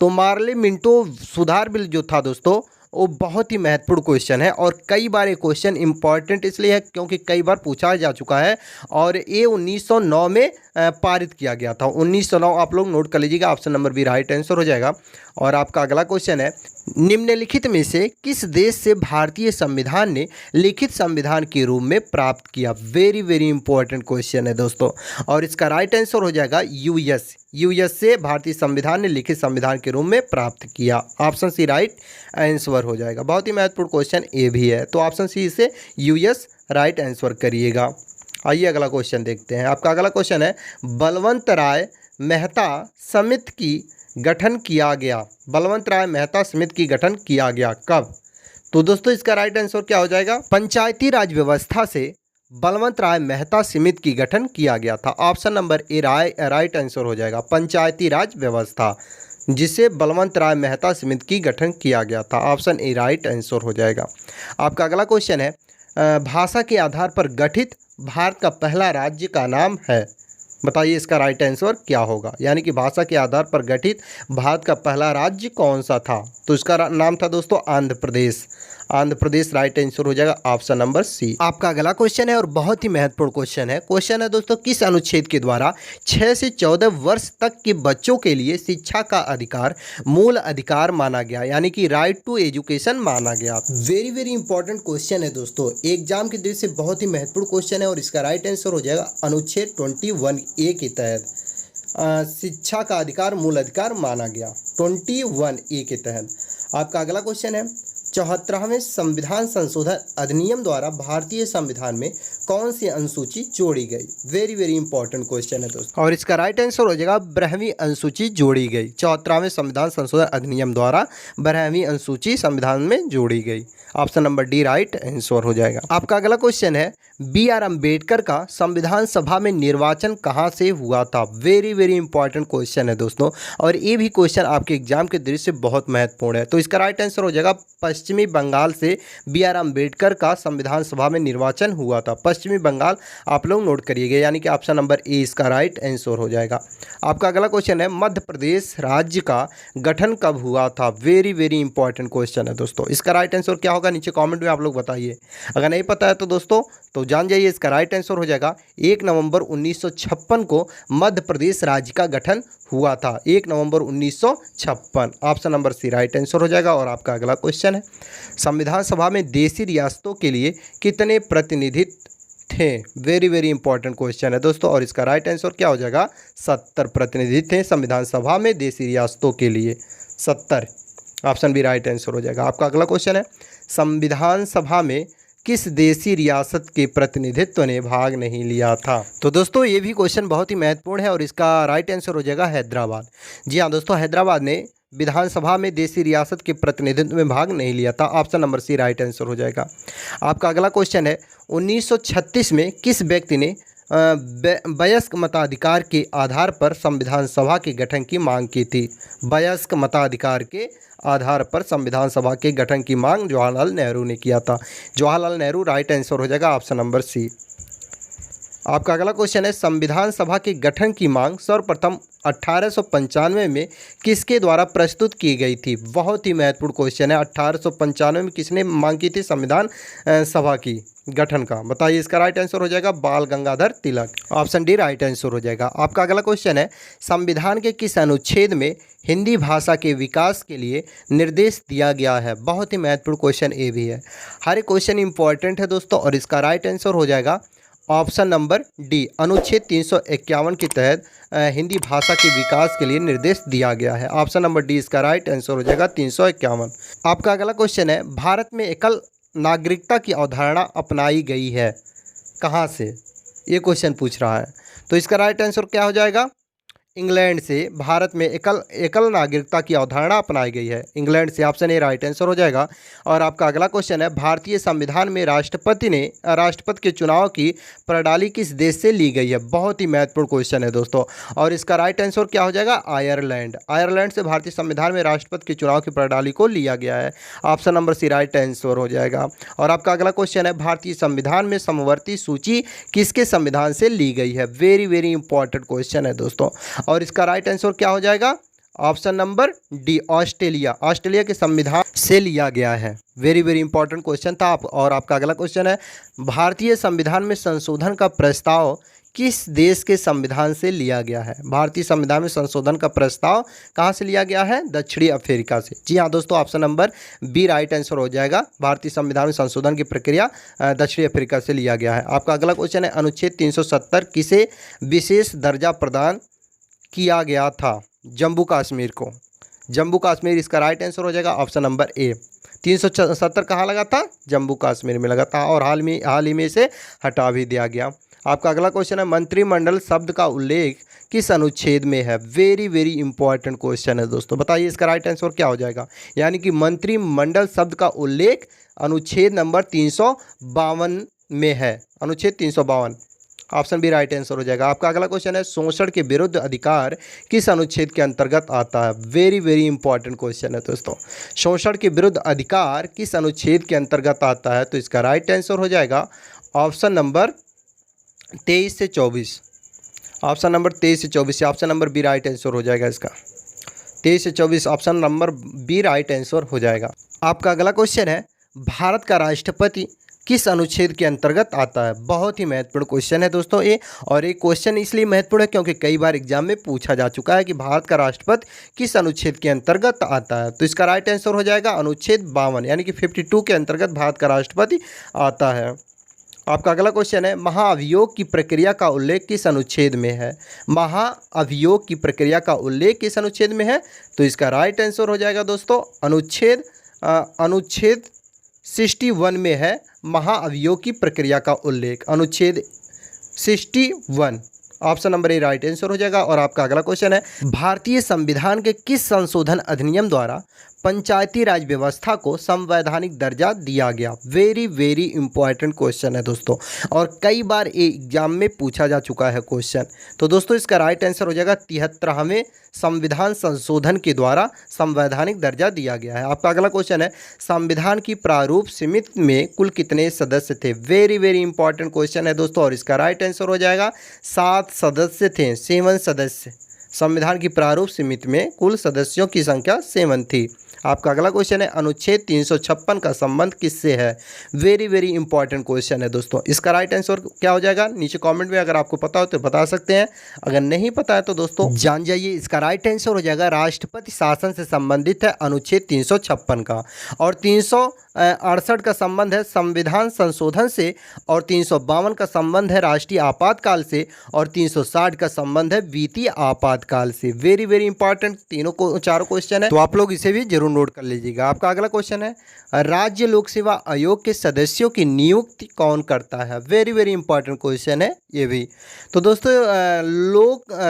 तो मार्ले मिंटो सुधार बिल जो था दोस्तों, वो बहुत ही महत्वपूर्ण क्वेश्चन है, और कई बार ये क्वेश्चन इंपॉर्टेंट इसलिए है क्योंकि कई बार पूछा जा चुका है, और ये 1909 में पारित किया गया था। 1909 आप लोग नोट कर लीजिएगा, option number B right answer हो जाएगा। और आपका अगला क्वेश्चन है, निम्नलिखित में से किस देश से भारतीय संविधान ने लिखित संविधान के रूप में प्राप्त किया। वेरी वेरी इंपॉर्टेंट क्वेश्चन है दोस्तों, और इसका राइट आंसर हो जाएगा यूएस से भारतीय संविधान ने लिखित संविधान के रूप में प्राप्त किया। ऑप्शन सी राइट आंसर हो जाएगा। बहुत ही महत्वपूर्ण क्वेश्चन ए भी है, तो ऑप्शन सी से यूएस राइट आंसर करिएगा। आइए अगला क्वेश्चन देखते हैं। आपका अगला क्वेश्चन है, बलवंत राय मेहता समिति की गठन किया गया। बलवंत राय मेहता समिति की गठन किया गया कब। तो दोस्तों इसका राइट आंसर क्या हो जाएगा, पंचायती राज व्यवस्था से बलवंत राय मेहता समिति की गठन किया गया था। Option number A right answer हो जाएगा, पंचायती राज व्यवस्था जिसे बलवंत राय मेहता समिति की गठन किया गया था। ऑप्शन ए राइट आंसर हो जाएगा। आपका अगला क्वेश्चन है, भाषा के आधार पर गठित भारत का पहला राज्य का नाम है। बताइए इसका राइट आंसर क्या होगा, यानी कि भाषा के आधार पर गठित भारत का पहला राज्य कौन सा था। तो इसका नाम था दोस्तों आंध्र प्रदेश। आंध्र प्रदेश राइट आंसर हो जाएगा, ऑप्शन नंबर सी। आपका अगला क्वेश्चन है और बहुत ही महत्वपूर्ण क्वेश्चन है। क्वेश्चन है दोस्तों, किस अनुच्छेद के द्वारा 6 से 14 वर्ष तक के बच्चों के लिए शिक्षा का अधिकार मूल अधिकार माना गया, यानी कि राइट टू एजुकेशन माना गया। वेरी वेरी इंपॉर्टेंट क्वेश्चन है दोस्तों, एग्जाम की दृष्टि से बहुत ही महत्वपूर्ण क्वेश्चन है, और इसका राइट आंसर हो जाएगा अनुच्छेद 21A के तहत शिक्षा का अधिकार मूल अधिकार माना गया। 21A के तहत। आपका अगला क्वेश्चन है, 74वें संविधान संशोधन अधिनियम द्वारा भारतीय संविधान में कौन सी अनुसूची जोड़ी गई। वेरी वेरी इंपॉर्टेंट क्वेश्चन है दोस्तों, और इसका राइट आंसर हो जाएगा 12वीं अनुसूची जोड़ी गई। 74वें संविधान संशोधन अधिनियम द्वारा 12वीं अनुसूची संविधान में जोड़ी गई। Option number D right answer हो जाएगा। आपका अगला क्वेश्चन है, BR अम्बेडकर का संविधान सभा में निर्वाचन कहाँ से हुआ था। वेरी वेरी इंपॉर्टेंट क्वेश्चन है दोस्तों, और ये भी क्वेश्चन आपके एग्जाम के दृष्टि से बहुत महत्वपूर्ण है। तो इसका राइट आंसर हो जाएगा पश्चिमी बंगाल से बी आर अम्बेडकर का संविधान सभा में निर्वाचन हुआ था। पश्चिमी बंगाल आप लोग नोट करिएगा, यानी कि ऑप्शन नंबर ए इसका राइट आंसर हो जाएगा। आपका अगला क्वेश्चन है मध्य प्रदेश राज्य का गठन कब हुआ था। वेरी वेरी इंपॉर्टेंट क्वेश्चन है दोस्तों। इसका राइट आंसर क्या होगा नीचे कमेंट में आप लोग बताइए। अगर नहीं पता है तो दोस्तों तो जान जाइए, इसका राइट आंसर हो जाएगा 1 नवंबर 1956 को मध्य प्रदेश राज्य का गठन हुआ था। 1 नवंबर 1956, option number C right answer हो जाएगा। और आपका अगला क्वेश्चन है संविधान सभा में देशी रियासतों के लिए कितने प्रतिनिधित्व थे। वेरी वेरी इंपॉर्टेंट क्वेश्चन है दोस्तों। और इसका राइट आंसर क्या हो जाएगा 70 प्रतिनिधि थे संविधान सभा में देशी रियासतों के लिए, 70, ऑप्शन बी राइट आंसर हो जाएगा। आपका अगला क्वेश्चन है संविधान सभा में किस देशी रियासत के प्रतिनिधित्व ने भाग नहीं लिया था। तो दोस्तों ये भी क्वेश्चन बहुत ही महत्वपूर्ण है और इसका राइट आंसर हो जाएगा हैदराबाद। जी हाँ दोस्तों, हैदराबाद ने विधानसभा में देशी रियासत के प्रतिनिधित्व में भाग नहीं लिया था, option number C right answer हो जाएगा। आपका अगला क्वेश्चन है 1936 में किस व्यक्ति ने वयस्क मताधिकार के आधार पर संविधान सभा के गठन की मांग की थी। वयस्क मताधिकार के आधार पर संविधान सभा के गठन की मांग जवाहरलाल नेहरू ने किया था। जवाहरलाल नेहरू राइट आंसर हो जाएगा, ऑप्शन नंबर सी। आपका अगला क्वेश्चन है संविधान सभा के गठन की मांग सर्वप्रथम 1895 में किसके द्वारा प्रस्तुत की गई थी। बहुत ही महत्वपूर्ण क्वेश्चन है। 1895 में किसने मांग की थी संविधान सभा की गठन का, बताइए। इसका राइट आंसर हो जाएगा बाल Gangadhar Tilak, option D right answer हो जाएगा। आपका अगला क्वेश्चन है संविधान के किस अनुच्छेद में हिंदी भाषा के विकास के लिए निर्देश दिया गया है। बहुत ही महत्वपूर्ण क्वेश्चन ये भी है। हर एक क्वेश्चन इंपॉर्टेंट है दोस्तों। और इसका राइट आंसर हो जाएगा ऑप्शन नंबर डी, अनुच्छेद 351 के तहत हिंदी भाषा के विकास के लिए निर्देश दिया गया है। ऑप्शन नंबर डी इसका राइट आंसर हो जाएगा 351। आपका अगला क्वेश्चन है भारत में एकल नागरिकता की अवधारणा अपनाई गई है, कहाँ से, ये क्वेश्चन पूछ रहा है। तो इसका राइट आंसर क्या हो जाएगा इंग्लैंड से भारत में एकल नागरिकता की अवधारणा अपनाई गई है, इंग्लैंड से, ऑप्शन ए राइट आंसर हो जाएगा। और आपका अगला क्वेश्चन है भारतीय संविधान में राष्ट्रपति के चुनाव की प्रणाली किस देश से ली गई है। बहुत ही महत्वपूर्ण क्वेश्चन है दोस्तों। और इसका राइट आंसर क्या हो जाएगा आयरलैंड। आयरलैंड से भारतीय संविधान में राष्ट्रपति के चुनाव की प्रणाली को लिया गया है, option number C right answer हो जाएगा। और आपका अगला क्वेश्चन है भारतीय संविधान में समवर्ती सूची किसके संविधान से ली गई है। वेरी वेरी इंपॉर्टेंट क्वेश्चन है दोस्तों। और इसका राइट आंसर क्या हो जाएगा ऑप्शन नंबर डी, ऑस्ट्रेलिया के संविधान से लिया गया है। वेरी वेरी इंपॉर्टेंट क्वेश्चन था। और आपका अगला क्वेश्चन है भारतीय संविधान में संशोधन का प्रस्ताव किस देश के संविधान से लिया गया है। भारतीय संविधान में संशोधन का प्रस्ताव कहाँ से लिया गया है, दक्षिणी अफ्रीका से। जी हाँ दोस्तों, option number B right answer हो जाएगा। भारतीय संविधान में संशोधन की प्रक्रिया दक्षिणी अफ्रीका से लिया गया है। आपका अगला क्वेश्चन है अनुच्छेद 370 किसे विशेष दर्जा प्रदान किया गया था। जम्मू कश्मीर को, जम्मू कश्मीर इसका राइट आंसर हो जाएगा, ऑप्शन नंबर ए। 370 कहाँ लगा था, जम्मू कश्मीर में लगा था और हाल ही में इसे हटा भी दिया गया। आपका अगला क्वेश्चन है मंत्रिमंडल शब्द का उल्लेख किस अनुच्छेद में है। वेरी वेरी इंपॉर्टेंट क्वेश्चन है दोस्तों, बताइए इसका राइट आंसर क्या हो जाएगा। यानी कि मंत्रिमंडल शब्द का उल्लेख अनुच्छेद नंबर 352 में है, अनुच्छेद 352, ऑप्शन बी राइट आंसर हो जाएगा। आपका अगला क्वेश्चन है शोषण के विरुद्ध अधिकार किस अनुच्छेद के अंतर्गत आता है। वेरी वेरी इंपॉर्टेंट क्वेश्चन है दोस्तों। शोषण के विरुद्ध अधिकार किस अनुच्छेद के अंतर्गत आता है। तो इसका राइट आंसर हो जाएगा ऑप्शन नंबर 23 से 24, ऑप्शन नंबर 23 से 24, option number B right answer हो जाएगा इसका। 23 से 24 option number B right answer हो जाएगा। आपका अगला क्वेश्चन है भारत का राष्ट्रपति किस अनुच्छेद के अंतर्गत आता है। बहुत ही महत्वपूर्ण क्वेश्चन है दोस्तों ये। और ये क्वेश्चन इसलिए महत्वपूर्ण है क्योंकि कई बार एग्जाम में पूछा जा चुका है कि भारत का राष्ट्रपति किस अनुच्छेद के अंतर्गत आता है। तो इसका राइट आंसर हो जाएगा अनुच्छेद 52, यानी कि 52 के अंतर्गत भारत का राष्ट्रपति आता है। आपका अगला क्वेश्चन है महाअभियोग की प्रक्रिया का उल्लेख किस अनुच्छेद में है। महाअभियोग की प्रक्रिया का उल्लेख किस अनुच्छेद में है। तो इसका राइट आंसर हो जाएगा दोस्तों अनुच्छेद 61 में है महाअभियोग की प्रक्रिया का उल्लेख, अनुच्छेद 61, option number A right answer हो जाएगा। और आपका अगला क्वेश्चन है, भारतीय संविधान के किस संशोधन अधिनियम द्वारा पंचायती राज व्यवस्था को संवैधानिक दर्जा दिया गया? वेरी वेरी इंपॉर्टेंट क्वेश्चन है दोस्तों, और कई बार एग्जाम में पूछा जा चुका है क्वेश्चन। तो दोस्तों इसका राइट आंसर हो जाएगा 73वें संविधान संशोधन के द्वारा संवैधानिक दर्जा दिया गया है। आपका अगला क्वेश्चन है, संविधान की प्रारूप समिति में कुल कितने सदस्य थे? वेरी वेरी इंपॉर्टेंट क्वेश्चन है दोस्तों, और इसका राइट आंसर हो जाएगा 7 सदस्य थे, 7 सदस्य। संविधान की प्रारूप समिति में कुल सदस्यों की संख्या 7 थी। आपका अगला क्वेश्चन है, अनुच्छेद 356 का संबंध किससे है? वेरी वेरी इंपॉर्टेंट क्वेश्चन है दोस्तों, इसका राइट आंसर क्या हो जाएगा? नीचे कमेंट में अगर आपको पता हो तो बता सकते हैं, अगर नहीं पता है तो दोस्तों जान जाइए। इसका राइट आंसर हो जाएगा राष्ट्रपति शासन से संबंधित है अनुच्छेद 356 का, और 368 का संबंध है संविधान संशोधन से, और 352 का संबंध है राष्ट्रीय आपातकाल से, और 360 का संबंध है वित्तीय आपातकाल से। वेरी वेरी इंपॉर्टेंट चारों क्वेश्चन है, तो आप लोग इसे भी जरूर नोट कर लीजिएगा। आपका अगला क्वेश्चन है, राज्य लोक सेवा आयोग के सदस्यों की नियुक्ति कौन करता है? वेरी वेरी इंपॉर्टेंट क्वेश्चन है ये भी। तो दोस्तों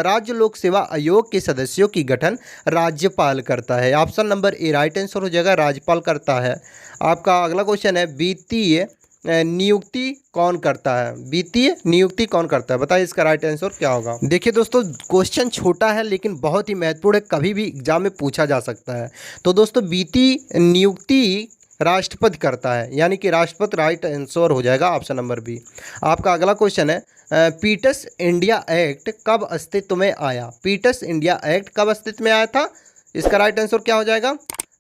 राज्य लोक सेवा आयोग के सदस्यों की गठन राज्यपाल करता है। Option number A right answer हो जाएगा, राज्यपाल करता है। आपका अगला क्वेश्चन है, वित्तीय नियुक्ति कौन करता है? वित्तीय नियुक्ति कौन करता है, बताइए इसका राइट आंसर क्या होगा? देखिए दोस्तों क्वेश्चन छोटा है लेकिन बहुत ही महत्वपूर्ण है, कभी भी एग्जाम में पूछा जा सकता है। तो दोस्तों वित्तीय नियुक्ति राष्ट्रपति करता है, यानी कि राष्ट्रपति राइट आंसर हो जाएगा, ऑप्शन नंबर बी। आपका अगला क्वेश्चन है, पीटर्स इंडिया एक्ट कब अस्तित्व में आया? पीटर्स इंडिया एक्ट कब अस्तित्व में आया था? इसका राइट आंसर क्या हो जाएगा?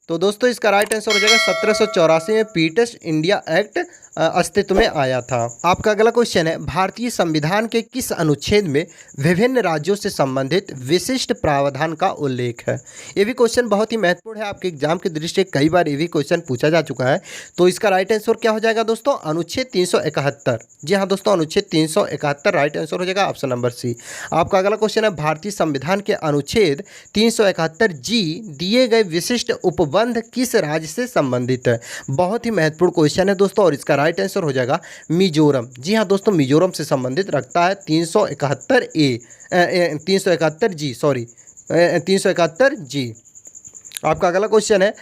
तो दोस्तों इसका राइट आंसर हो जाएगा 1784 में पीटर्स इंडिया एक्ट अस्तित्व में आया था। आपका अगला क्वेश्चन है, भारतीय संविधान के किस अनुच्छेद में विभिन्न राज्यों से संबंधित विशिष्ट प्रावधान का उल्लेख है? ये भी क्वेश्चन बहुत ही महत्वपूर्ण है, आपके एग्जाम की दृष्टि से कई बार ये भी क्वेश्चन पूछा जा चुका है। तो इसका राइट आंसर क्या हो जाएगा दोस्तों? अनुच्छेद 371। जी हाँ दोस्तों, अनुच्छेद 371 राइट आंसर हो जाएगा, ऑप्शन नंबर सी। आपका अगला क्वेश्चन है, भारतीय संविधान के अनुच्छेद 371 जी दिए गए विशिष्ट उपबंध किस राज्य से संबंधित है? बहुत ही महत्वपूर्ण क्वेश्चन है दोस्तों, और इसका राइट आंसर हो जाएगा मिजोरम। जी हाँ दोस्तों, मिजोरम से संबंधित रखता है 371 जी। आपका अगला क्वेश्चन है,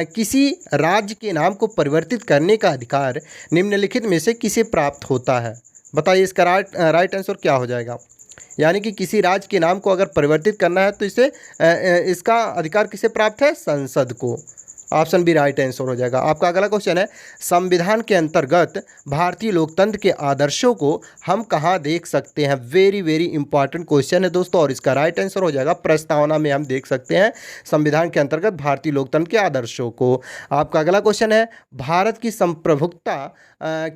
किसी राज्य के नाम को परिवर्तित करने का अधिकार निम्नलिखित में से किसे प्राप्त होता है? बताइए इसका राइट आंसर क्या हो जाएगा? यानी कि किसी राज्य के नाम को अगर परिवर्तित करना है तो इसका अधिकार किसे प्राप्त है? संसद को। ऑप्शन बी राइट आंसर हो जाएगा। आपका अगला क्वेश्चन है, संविधान के अंतर्गत भारतीय लोकतंत्र के आदर्शों को हम कहाँ देख सकते हैं? वेरी वेरी इंपॉर्टेंट क्वेश्चन है दोस्तों, और इसका राइट आंसर हो जाएगा प्रस्तावना में हम देख सकते हैं संविधान के अंतर्गत भारतीय लोकतंत्र के आदर्शों को। आपका अगला क्वेश्चन है, भारत की संप्रभुता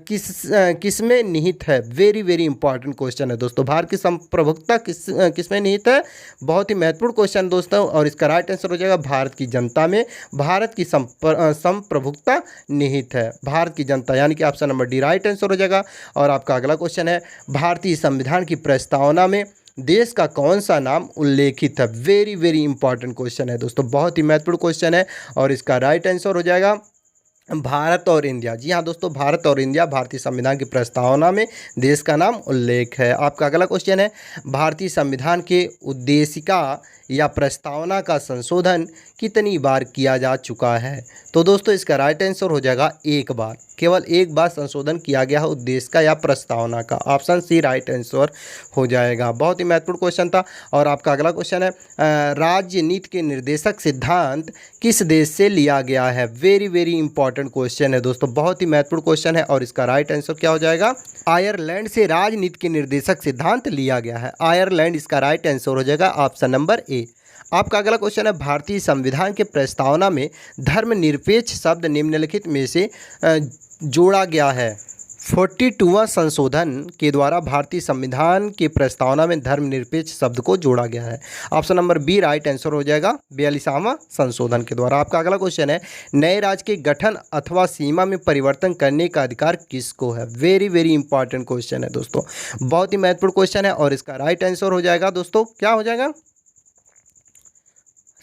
किसमें निहित है? वेरी वेरी इंपॉर्टेंट क्वेश्चन है दोस्तों, भारत की संप्रभुता किसमें निहित है? बहुत ही महत्वपूर्ण क्वेश्चन दोस्तों, और इसका राइट आंसर हो जाएगा भारत की जनता में भारत की संप्रभुता निहित है। भारत की जनता, यानी कि option number D right answer हो जाएगा। और आपका अगला क्वेश्चन है, भारतीय संविधान की प्रस्तावना में देश का कौन सा नाम उल्लेखित है? वेरी वेरी इंपॉर्टेंट क्वेश्चन है दोस्तों, बहुत ही महत्वपूर्ण क्वेश्चन है, और इसका राइट आंसर हो जाएगा भारत और इंडिया। जी हाँ दोस्तों, भारत और इंडिया भारतीय संविधान की प्रस्तावना में देश का नाम उल्लेख है। आपका अगला क्वेश्चन है, भारतीय संविधान के उद्देशिका या प्रस्तावना का संशोधन कितनी बार किया जा चुका है? तो दोस्तों इसका राइट आंसर हो जाएगा एक बार, केवल एक बार संशोधन किया गया है उद्देशिका या प्रस्तावना का। ऑप्शन सी राइट आंसर हो जाएगा। बहुत ही महत्वपूर्ण क्वेश्चन था। और आपका अगला क्वेश्चन है, राज्य नीति के निर्देशक सिद्धांत किस देश से लिया गया है? वेरी वेरी इंपॉर्टेंट क्वेश्चन है दोस्तों, बहुत ही महत्वपूर्ण क्वेश्चन है, और इसका राइट आंसर क्या हो जाएगा? आयरलैंड से राजनीति के निर्देशक सिद्धांत लिया गया है। आयरलैंड इसका राइट आंसर हो जाएगा, ऑप्शन नंबर ए। आपका अगला क्वेश्चन है, भारतीय संविधान के प्रस्तावना में धर्मनिरपेक्ष शब्द निम्नलिखित में से जोड़ा गया है। 42वां संशोधन के द्वारा भारतीय संविधान के प्रस्तावना में धर्मनिरपेक्ष शब्द को जोड़ा गया है। Option number B right answer हो जाएगा 42वां संशोधन के द्वारा। आपका अगला क्वेश्चन है, नए राज्य के गठन अथवा सीमा में परिवर्तन करने का अधिकार किसको है? वेरी वेरी इंपॉर्टेंट क्वेश्चन है दोस्तों, बहुत ही महत्वपूर्ण क्वेश्चन है, और इसका राइट आंसर हो जाएगा दोस्तों, क्या हो जाएगा?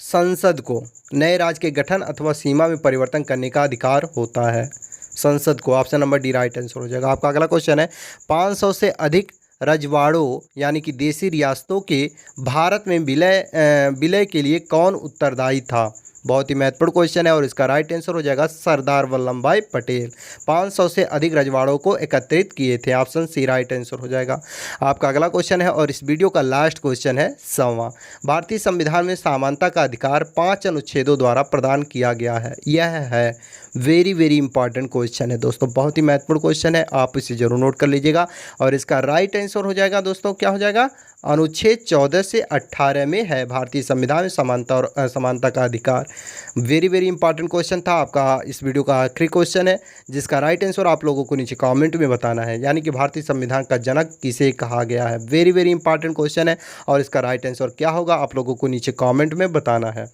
संसद को नए राज्य के गठन अथवा सीमा में परिवर्तन करने का अधिकार होता है संसद को। Option number D right answer हो जाएगा। आपका अगला क्वेश्चन है, 500 से अधिक रजवाड़ों यानी कि देसी रियासतों के भारत में विलय के लिए कौन उत्तरदायी था? बहुत ही महत्वपूर्ण क्वेश्चन है और इसका राइट आंसर हो जाएगा सरदार वल्लभ भाई पटेल। 500 से अधिक रजवाड़ों को एकत्रित किए थे। ऑप्शन सी राइट आंसर हो जाएगा। आपका अगला क्वेश्चन है और इस वीडियो का लास्ट क्वेश्चन है 100वां। भारतीय संविधान में समानता का अधिकार 5 अनुच्छेदों द्वारा प्रदान किया गया है। यह है वेरी इंपॉर्टेंट क्वेश्चन है दोस्तों, बहुत ही महत्वपूर्ण क्वेश्चन है, आप इसे जरूर नोट कर लीजिएगा। और इसका राइट आंसर हो जाएगा दोस्तों, क्या हो जाएगा? अनुच्छेद 14 से 18 में है भारतीय संविधान में समानता और असमानता का अधिकार। वेरी इंपॉर्टेंट क्वेश्चन था। आपका इस वीडियो का आखिरी क्वेश्चन है जिसका राइट आंसर आप लोगों को नीचे कमेंट में बताना है, यानी कि भारतीय संविधान का जनक किसे कहा गया है। वेरी इंपॉर्टेंट क्वेश्चन है और इसका राइट आंसर क्या होगा आप लोगों को नीचे कमेंट में बताना है।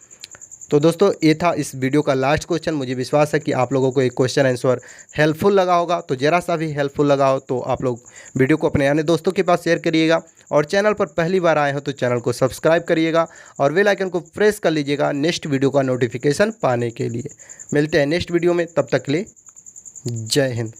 तो दोस्तों ये था इस वीडियो का लास्ट क्वेश्चन। मुझे विश्वास है कि आप लोगों को एक क्वेश्चन आंसर हेल्पफुल लगा होगा। तो ज़रा सा भी हेल्पफुल लगा हो तो आप लोग वीडियो को अपने अन्य दोस्तों के पास शेयर करिएगा और चैनल पर पहली बार आए हो तो चैनल को सब्सक्राइब करिएगा और बेल आइकन को प्रेस कर लीजिएगा नेक्स्ट वीडियो का नोटिफिकेशन पाने के लिए। मिलते हैं नेक्स्ट वीडियो में, तब तक के लिए जय हिंद।